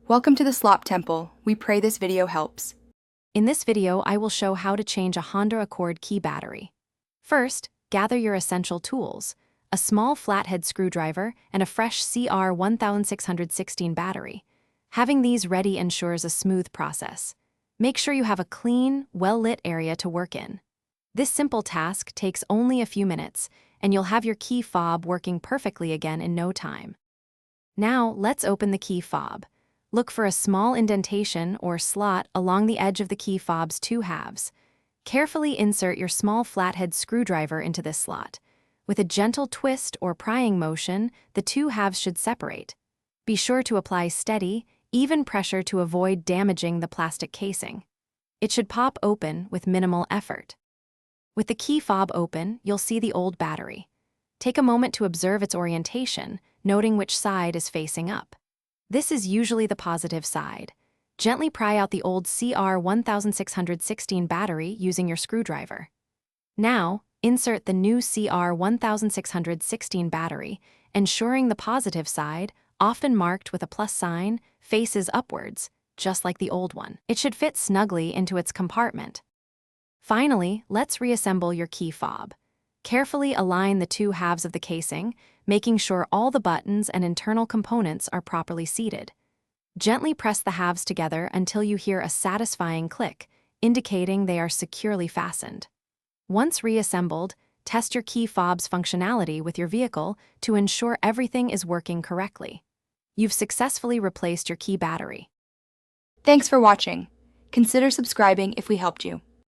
Welcome to the Slop Temple. We pray this video helps. In this video, I will show how to change a Honda Accord key battery. First, gather your essential tools: a small flathead screwdriver and a fresh CR1616 battery. Having these ready ensures a smooth process. Make sure you have a clean, well-lit area to work in. This simple task takes only a few minutes, and you'll have your key fob working perfectly again in no time. Now, let's open the key fob. Look for a small indentation or slot along the edge of the key fob's two halves. Carefully insert your small flathead screwdriver into this slot. With a gentle twist or prying motion, the two halves should separate. Be sure to apply steady, even pressure to avoid damaging the plastic casing. It should pop open with minimal effort. With the key fob open, you'll see the old battery. Take a moment to observe its orientation, noting which side is facing up. This is usually the positive side. Gently pry out the old CR1616 battery using your screwdriver. Now, insert the new CR1616 battery, ensuring the positive side, often marked with a plus sign, faces upwards, just like the old one. It should fit snugly into its compartment. Finally, let's reassemble your key fob. Carefully align the two halves of the casing, making sure all the buttons and internal components are properly seated. Gently press the halves together until you hear a satisfying click, indicating they are securely fastened. Once reassembled, test your key fob's functionality with your vehicle to ensure everything is working correctly. You've successfully replaced your key battery. Thanks for watching. Consider subscribing if we helped you.